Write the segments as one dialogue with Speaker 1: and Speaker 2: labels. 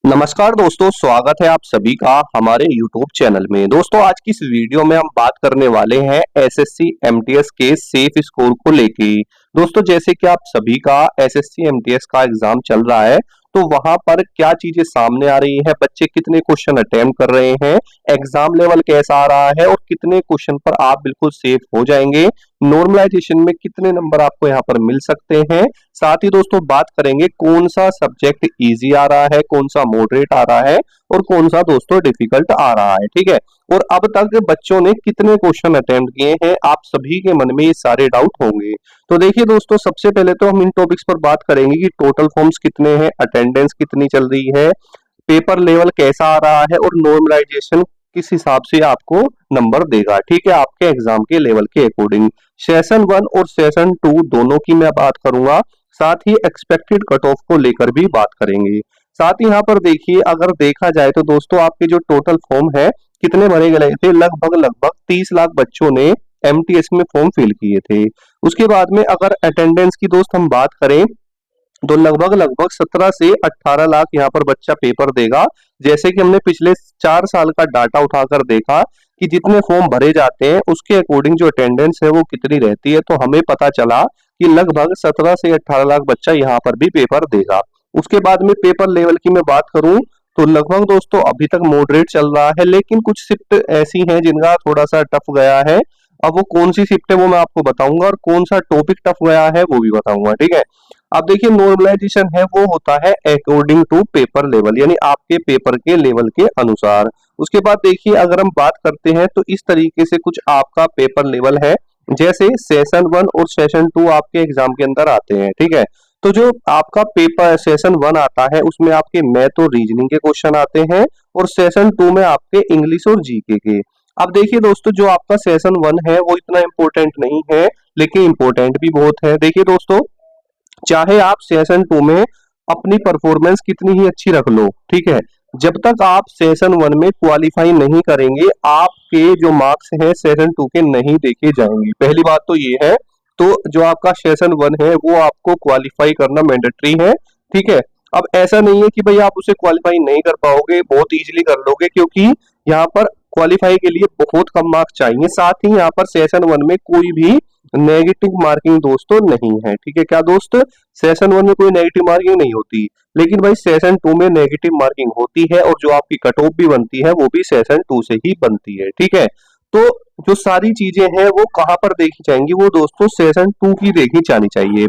Speaker 1: नमस्कार दोस्तों, स्वागत है आप सभी का हमारे YouTube चैनल में। दोस्तों, आज की इस वीडियो में हम बात करने वाले हैं एसएससी एमटीएस के सेफ स्कोर को लेके। दोस्तों, जैसे कि आप सभी का एसएससी एमटीएस का एग्जाम चल रहा है, तो वहां पर क्या चीजें सामने आ रही है, बच्चे कितने क्वेश्चन अटेम्प्ट कर रहे हैं, एग्जाम लेवल कैसा आ रहा है और कितने क्वेश्चन पर आप बिल्कुल सेफ हो जाएंगे, नॉर्मलाइजेशन में कितने नंबर आपको यहाँ पर मिल सकते हैं। साथ ही दोस्तों बात करेंगे कौन सा सब्जेक्ट इजी आ रहा है, कौन सा मॉडरेट आ रहा है और कौन सा दोस्तों डिफिकल्ट आ रहा है। ठीक है, और अब तक बच्चों ने कितने क्वेश्चन अटेम्प्ट किए हैं, आप सभी के मन में ये सारे डाउट होंगे। तो देखिए दोस्तों, सबसे पहले तो हम इन टॉपिक्स पर बात करेंगे कि टोटल फॉर्म्स कितने हैं, अटेंडेंस कितनी चल रही है, पेपर लेवल कैसा आ रहा है और नॉर्मलाइजेशन किस हिसाब से आपको नंबर देगा। ठीक है, आपके एग्जाम के लेवल के अकॉर्डिंग। सेशन 1 और सेशन 2 दोनों की मैं बात करूंगा, साथ ही एक्सपेक्टेड कट ऑफ को लेकर भी बात करेंगे। साथ ही यहाँ पर देखिए, अगर देखा जाए तो दोस्तों आपके जो टोटल फॉर्म है कितने भरे गए थे, लगभग 30 लाख बच्चों ने एमटीएस में फॉर्म फिल किए थे। उसके बाद में अगर अटेंडेंस की दोस्त हम बात करें तो लगभग 17 से 18 लाख यहाँ पर बच्चा पेपर देगा। जैसे कि हमने पिछले 4 साल का डाटा उठाकर देखा कि जितने फॉर्म भरे जाते हैं उसके अकॉर्डिंग जो अटेंडेंस है वो कितनी रहती है, तो हमें पता चला कि लगभग 17 से 18 लाख बच्चा यहाँ पर भी पेपर देगा। उसके बाद में पेपर लेवल की मैं बात करूं तो लगभग दोस्तों अभी तक मॉडरेट चल रहा है, लेकिन कुछ शिफ्ट ऐसी हैं जिनका थोड़ा सा टफ गया है। अब वो कौन सी शिफ्ट है वो मैं आपको बताऊंगा और कौन सा टॉपिक टफ गया है वो भी बताऊंगा। ठीक है, अब देखिए नॉर्मलाइजेशन है वो होता है अकॉर्डिंग टू पेपर लेवल, यानी आपके पेपर के लेवल के अनुसार। उसके बाद देखिए, अगर हम बात करते हैं तो इस तरीके से कुछ आपका पेपर लेवल है, जैसे सेशन 1 और सेशन 2 आपके एग्जाम के अंदर आते हैं। ठीक है, तो जो आपका पेपर सेशन 1 आता है उसमें आपके मैथ और रीजनिंग के क्वेश्चन आते हैं और सेशन 2 में आपके इंग्लिश और जीके के। अब देखिए दोस्तों, जो आपका सेशन 1 है वो इतना इंपॉर्टेंट नहीं है, लेकिन इंपॉर्टेंट भी बहुत है। देखिए दोस्तों, चाहे आप सेशन 2 में अपनी परफॉर्मेंस कितनी ही अच्छी रख लो, ठीक है, जब तक आप सेशन 1 में क्वालिफाई नहीं करेंगे, आपके जो मार्क्स हैं सेशन 2 के नहीं देखे जाएंगे। पहली बात तो ये है। तो जो आपका सेशन 1 है वो आपको क्वालिफाई करना मैंडेटरी है। ठीक है, अब ऐसा नहीं है कि भाई आप उसे क्वालिफाई नहीं कर पाओगे, बहुत इजीली कर लोगे, क्योंकि यहाँ पर क्वालिफाई के लिए बहुत कम मार्क्स चाहिए। साथ ही यहाँ पर सेशन 1 में कोई भी नेगेटिव मार्किंग दोस्तों नहीं है। ठीक है, क्या दोस्त, सेशन 1 में कोई नेगेटिव मार्किंग नहीं होती, लेकिन भाई सेशन 2 में नेगेटिव मार्किंग होती है और जो आपकी कट ऑफ भी बनती है वो भी सेशन 2 से ही बनती है। ठीक है, तो जो सारी चीजें हैं वो कहाँ पर देखी जाएंगी, वो दोस्तों सेशन 2 की देखी जानी चाहिए।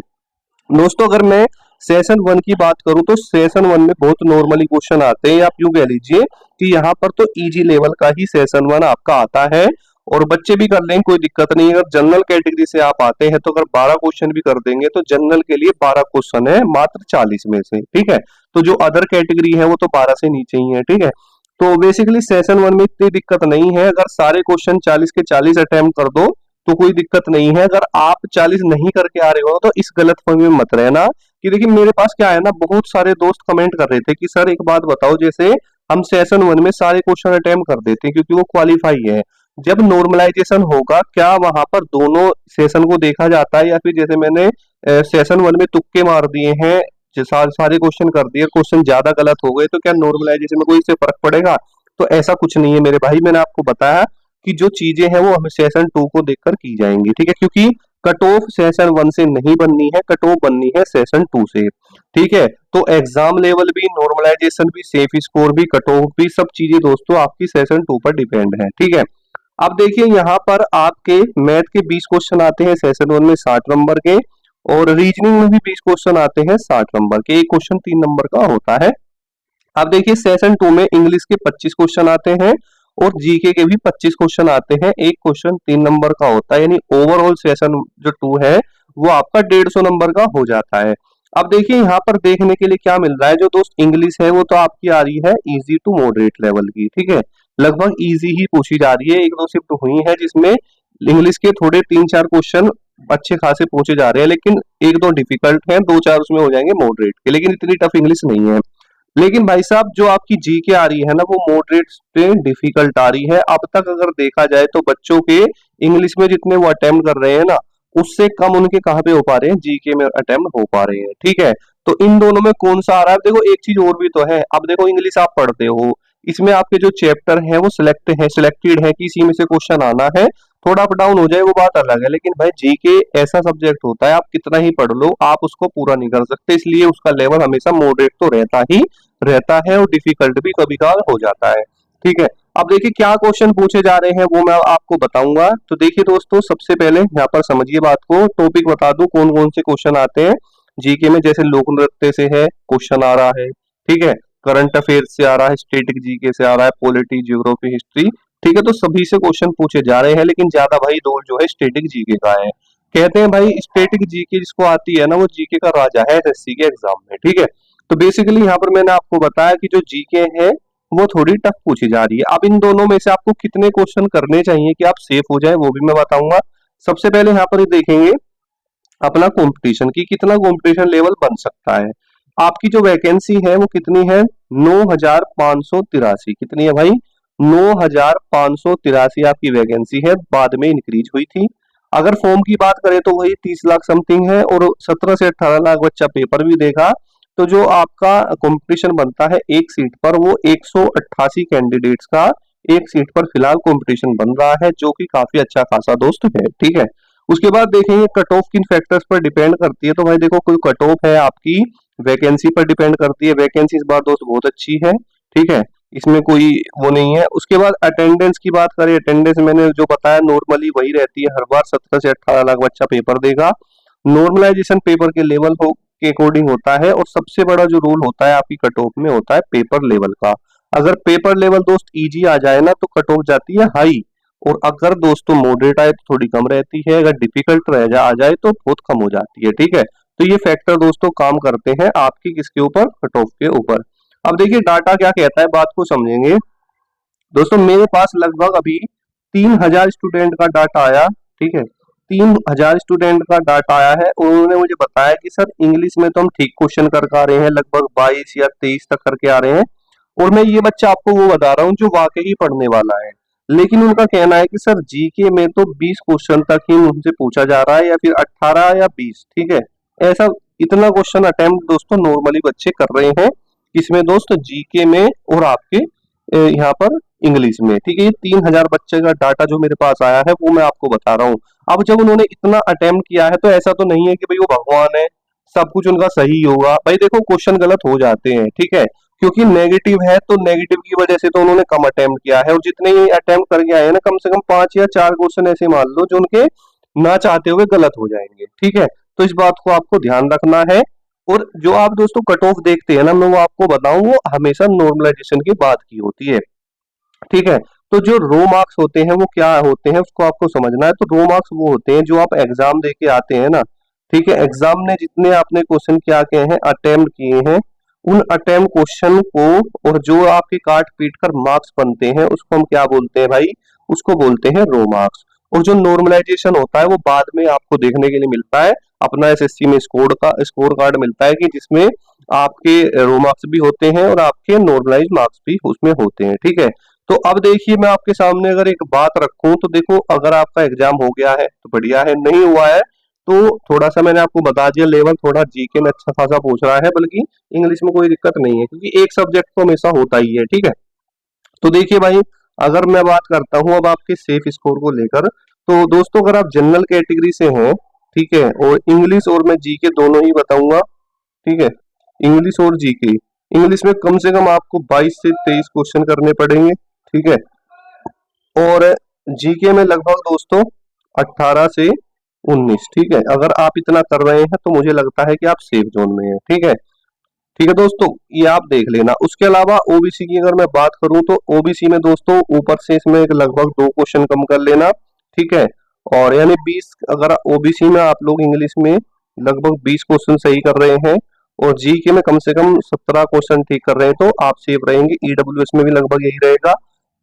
Speaker 1: दोस्तों, अगर मैं सेशन 1 की बात करूं तो सेशन 1 में बहुत नॉर्मली क्वेश्चन आते हैं। आप यूं कह लीजिए कि यहाँ पर तो इजी लेवल का ही सेशन 1 आपका आता है और बच्चे भी कर लेंगे, कोई दिक्कत नहीं। अगर जनरल कैटेगरी से आप आते हैं तो अगर 12 क्वेश्चन भी कर देंगे तो जनरल के लिए 12 क्वेश्चन है मात्र 40 में से। ठीक है, तो जो अदर कैटेगरी है वो तो 12 से नीचे ही है। ठीक है, तो बेसिकली सेशन 1 में इतनी दिक्कत नहीं है। अगर सारे क्वेश्चन 40 के 40 अटेम्प्ट कर दो तो कोई दिक्कत नहीं है। अगर आप 40 नहीं करके आ रहे हो तो इस गलत फहमी में मत रहना कि देखिए मेरे पास क्या है ना, बहुत सारे दोस्त कमेंट कर रहे थे कि सर एक बात बताओ, जैसे हम सेशन 1 में सारे क्वेश्चन अटेम्प्ट कर देते हैं क्योंकि वो क्वालिफाई है, जब नॉर्मलाइजेशन होगा क्या वहां पर दोनों सेशन को देखा जाता है, या फिर जैसे मैंने सेशन 1 में तुक्के मार दिए हैं, सारे क्वेश्चन कर दिए, क्वेश्चन ज्यादा गलत हो गए, तो क्या नॉर्मलाइजेशन में कोई इससे फर्क पड़ेगा? तो ऐसा कुछ नहीं है मेरे भाई। मैंने आपको बताया कि जो चीजें हैं वो हमें सेशन 2 को देखकर की जाएंगी। ठीक है, क्योंकि कट ऑफ सेशन 1 से नहीं बननी है, कट ऑफ बननी है सेशन 2 से। ठीक है, तो एग्जाम लेवल भी, नॉर्मलाइजेशन भी, सेफ स्कोर भी, कट ऑफ भी, सब चीजें दोस्तों आपकी सेशन 2 पर डिपेंड है। ठीक है, अब देखिए यहाँ पर आपके मैथ के 20 क्वेश्चन आते हैं सेशन 1 में 60 नंबर के, और रीजनिंग में भी 20 क्वेश्चन आते हैं 60 नंबर के, एक क्वेश्चन 3 नंबर का होता है। अब देखिए सेशन 2 में इंग्लिश के 25 क्वेश्चन आते हैं और जीके के भी 25 क्वेश्चन आते हैं, एक क्वेश्चन 3 नंबर का होता है, यानी ओवरऑल सेशन जो 2 है वो आपका 150 नंबर का हो जाता है। अब देखिए यहाँ पर देखने के लिए क्या मिल रहा है, जो दोस्त इंग्लिश है वो तो आपकी आ रही है इजी टू मॉडरेट लेवल की। ठीक है, लगभग इजी ही पूछी जा रही है, एक दो शिफ्ट हुई है जिसमें इंग्लिश के थोड़े 3-4 क्वेश्चन अच्छे खासे पूछे जा रहे हैं, लेकिन एक दो डिफिकल्ट हैं, 2-4 उसमें हो जाएंगे मॉडरेट के, लेकिन इतनी टफ इंग्लिश नहीं है। लेकिन भाई साहब जो आपकी जीके आ रही है ना वो मॉडरेट पे डिफिकल्ट आ रही है। अब तक अगर देखा जाए तो बच्चों के इंग्लिश में जितने वो अटेम्प्ट कर रहे हैं ना, उससे कम उनके कहाँ पे हो पा रहे हैं, जीके में अटेम्प्ट हो पा रहे हैं। ठीक है, तो इन दोनों में कौन सा आ रहा है? देखो एक चीज और भी तो है, अब देखो इंग्लिश आप पढ़ते हो, इसमें आपके जो चैप्टर है वो सिलेक्टेड है कि इसी में से क्वेश्चन आना है। थोड़ा अप डाउन हो जाए वो बात अलग है, लेकिन भाई जीके ऐसा सब्जेक्ट होता है, आप कितना ही पढ़ लो आप उसको पूरा नहीं कर सकते, इसलिए उसका लेवल हमेशा मॉडरेट तो रहता है और डिफिकल्ट भी कभी कभार हो जाता है। ठीक है, अब देखिए क्या क्वेश्चन पूछे जा रहे हैं वो मैं आपको बताऊंगा। तो देखिए दोस्तों, सबसे पहले यहाँ पर समझिए बात को, टॉपिक बता दूं कौन कौन से क्वेश्चन आते हैं जीके में। जैसे लोक नृत्य से है क्वेश्चन आ रहा है, ठीक है, करंट अफेयर्स से आ रहा है, स्टैटिक जीके से आ रहा है, पॉलिटी, ज्योग्राफी, हिस्ट्री, ठीक है। तो सभी से क्वेश्चन पूछे जा रहे हैं, लेकिन ज्यादा भाई रोल जो है स्टैटिक जीके का है। कहते हैं भाई स्टैटिक जीके जिसको आती है ना वो जीके का राजा है एसएससी के एग्जाम में, ठीक है। तो बेसिकली यहाँ पर मैंने आपको बताया कि जो जीके है वो थोड़ी टफ पूछी जा रही है। अब इन दोनों में से आपको कितने क्वेश्चन करने चाहिए कि आप सेफ हो जाए वो भी मैं बताऊंगा। सबसे पहले यहाँ पर देखेंगे अपना कंपटीशन की कितना कंपटीशन लेवल बन सकता है। आपकी जो वैकेंसी है वो कितनी है? 9,583। कितनी है भाई? 9,583 आपकी वैकेंसी है, बाद में इंक्रीज हुई थी। अगर फॉर्म की बात करें तो वही 30 लाख समथिंग है, और 17 से 18 लाख बच्चा पेपर भी देगा। तो जो आपका कंपटीशन बनता है एक सीट पर वो 188 कैंडिडेट्स का एक सीट पर फिलहाल कंपटीशन बन रहा है, जो कि काफी अच्छा खासा दोस्त है, ठीक है। उसके बाद देखेंगे कट ऑफ किन फैक्टर्स पर डिपेंड करती है। तो भाई देखो कोई कट ऑफ है आपकी वैकेंसी पर डिपेंड करती है। वैकेंसी इस बार दोस्त बहुत अच्छी है, ठीक है, इसमें कोई वो नहीं है। उसके बाद अटेंडेंस की बात करें, अटेंडेंस मैंने जो बताया नॉर्मली वही रहती है, हर बार 17 से 18 लाख बच्चा पेपर देगा। नॉर्मलाइजेशन पेपर के लेवल हो के अकॉर्डिंग होता है, और सबसे बड़ा जो रूल होता है आपकी कट ऑफ में होता है पेपर लेवल का। अगर पेपर लेवल दोस्त इजी आ जाए ना तो कट ऑफ जाती है हाई, और अगर दोस्तों मॉडरेट आए तो थोड़ी कम रहती है, अगर डिफिकल्ट आ जाए तो बहुत कम हो जाती है, ठीक है। तो ये फैक्टर दोस्तों काम करते हैं आपकी किसके ऊपर? कट ऑफ के ऊपर। अब देखिए डाटा क्या कहता है, बात को समझेंगे दोस्तों। मेरे पास लगभग अभी 3,000 स्टूडेंट का डाटा आया, ठीक है, 3,000 स्टूडेंट का डाटा आया है। उन्होंने मुझे बताया कि सर इंग्लिश में तो हम ठीक क्वेश्चन कर आ रहे हैं, लगभग 22 या 23 तक करके आ रहे हैं, और मैं ये बच्चा आपको वो बता रहा हूँ जो वाकई पढ़ने वाला है। लेकिन उनका कहना है कि सर जीके में तो 20 क्वेश्चन तक ही उनसे पूछा जा रहा है, या फिर 18 या 20, ठीक है। ऐसा इतना क्वेश्चन अटेम्प्ट दोस्तों नॉर्मली बच्चे कर रहे हैं, इसमें दोस्त जीके में और आपके यहाँ पर इंग्लिश में, ठीक है। ये 3,000 बच्चे का डाटा जो मेरे पास आया है वो मैं आपको बता रहा हूँ। अब जब उन्होंने इतना अटेम्प्ट किया है तो ऐसा तो नहीं है कि भाई वो भगवान है, सब कुछ उनका सही होगा। भाई देखो क्वेश्चन गलत हो जाते हैं, ठीक है, क्योंकि नेगेटिव है तो नेगेटिव की वजह से तो उन्होंने कम अटेम्प्ट किया है, और जितने ही अटेम्प्ट करके आए हैं ना, कम से कम 5 या 4 क्वेश्चन ऐसे मान लो जो उनके ना चाहते हुए गलत हो जाएंगे, ठीक है। तो इस बात को आपको ध्यान रखना है। और जो आप दोस्तों कट ऑफ देखते हैं ना, मैं वो आपको बताऊं वो हमेशा नॉर्मलाइजेशन की बात की होती है, ठीक है। तो जो रो मार्क्स होते हैं वो क्या होते हैं उसको आपको समझना है। तो रो मार्क्स वो होते हैं जो आप एग्जाम दे के आते हैं ना, ठीक है, एग्जाम में जितने आपने क्वेश्चन क्या किए हैं, अटेम्प्ट किए हैं, उन अटेम्प्ट क्वेश्चन को, और जो आपके काट पीट कर मार्क्स बनते हैं उसको हम क्या बोलते हैं भाई? उसको बोलते हैं रो मार्क्स। और जो नॉर्मलाइजेशन होता है वो बाद में आपको देखने के लिए मिलता है, अपना एसएससी में स्कोर कार्ड मिलता है कि जिसमें आपके रो मार्क्स भी होते हैं और आपके नॉर्मलाइज मार्क्स भी उसमें होते हैं, ठीक है। तो अब देखिए मैं आपके सामने अगर एक बात रखूं तो देखो, अगर आपका एग्जाम हो गया है तो बढ़िया है, नहीं हुआ है तो थोड़ा सा मैंने आपको बता दिया लेवल थोड़ा जीके में अच्छा खासा पूछ रहा है, बल्कि इंग्लिश में कोई दिक्कत नहीं है क्योंकि एक सब्जेक्ट तो हमेशा होता ही है, ठीक है। तो देखिए भाई, अगर मैं बात करता हूं अब आपके सेफ स्कोर को लेकर, तो दोस्तों अगर आप जनरल कैटेगरी से हैं, ठीक है, और इंग्लिश और मैं जीके दोनों ही बताऊंगा, ठीक है, इंग्लिश और जीके, इंग्लिश में कम से कम आपको 22 से 23 क्वेश्चन करने पड़ेंगे, ठीक है, और जीके में लगभग दोस्तों 18 से 19, ठीक है। अगर आप इतना कर रहे हैं तो मुझे लगता है कि आप सेफ जोन में हैं, ठीक है। ठीक है दोस्तों, ये आप देख लेना। उसके अलावा ओबीसी की अगर मैं बात करूं तो ओबीसी में दोस्तों ऊपर से इसमें एक लगभग 2 क्वेश्चन कम कर लेना, ठीक है, और यानी 20, अगर ओबीसी में आप लोग इंग्लिश में लगभग 20 क्वेश्चन सही कर रहे हैं और जीके में कम से कम 17 क्वेश्चन ठीक कर रहे हैं तो आप सेफ रहेंगे। ईडब्ल्यूएस में भी लगभग यही रहेगा।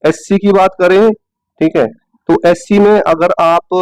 Speaker 1: एससी की बात करें, ठीक है, तो एससी में अगर आप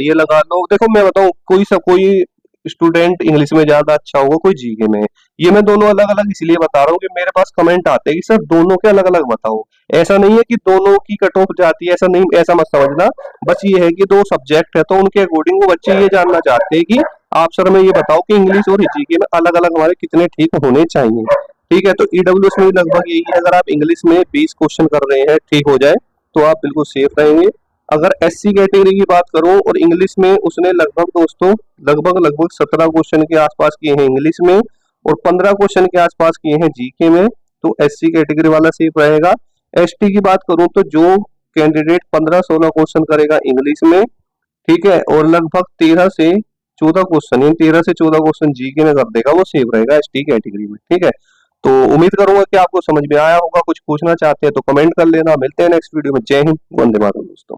Speaker 1: ये लगा लो, देखो मैं बताऊं, कोई स्टूडेंट इंग्लिश में ज्यादा अच्छा होगा, कोई जीके में। ये मैं दोनों अलग अलग इसलिए बता रहा हूँ कि मेरे पास कमेंट आते हैं कि सर दोनों के अलग अलग बताओ। ऐसा नहीं है कि दोनों की कट ऑफ जाती है, ऐसा नहीं, ऐसा मत समझना। बस ये है कि 2 सब्जेक्ट है तो उनके अकॉर्डिंग वो बच्चे ये जानना चाहते हैं कि आप सर हमें ये बताओ कि इंग्लिश और जीके में अलग अलग हमारे कितने ठीक होने चाहिए। ठीक है, तो ईडब्ल्यूएस में भी लगभग यही है, अगर आप इंग्लिश में 20 क्वेश्चन कर रहे हैं ठीक हो जाए तो आप बिल्कुल सेफ रहेंगे। अगर एससी कैटेगरी की बात करूं और इंग्लिश में उसने लगभग दोस्तों लगभग 17 क्वेश्चन के आसपास किए हैं इंग्लिश में और 15 क्वेश्चन के आसपास किए हैं जीके में, तो एससी कैटेगरी वाला सेफ रहेगा। एसटी की बात करूं तो जो कैंडिडेट 15-16 क्वेश्चन करेगा इंग्लिश में, ठीक है, और लगभग 13 से 14 क्वेश्चन, इन 13 से 14 क्वेश्चन जीके में कर देगा, वो सेफ रहेगा एसटी कैटेगरी में। ठीक है, तो उम्मीद करूंगा कि आपको समझ में आया होगा। कुछ पूछना चाहते हैं तो कमेंट कर लेना। मिलते हैं नेक्स्ट वीडियो में। जय हिंद, वंदे मातरम दोस्तों।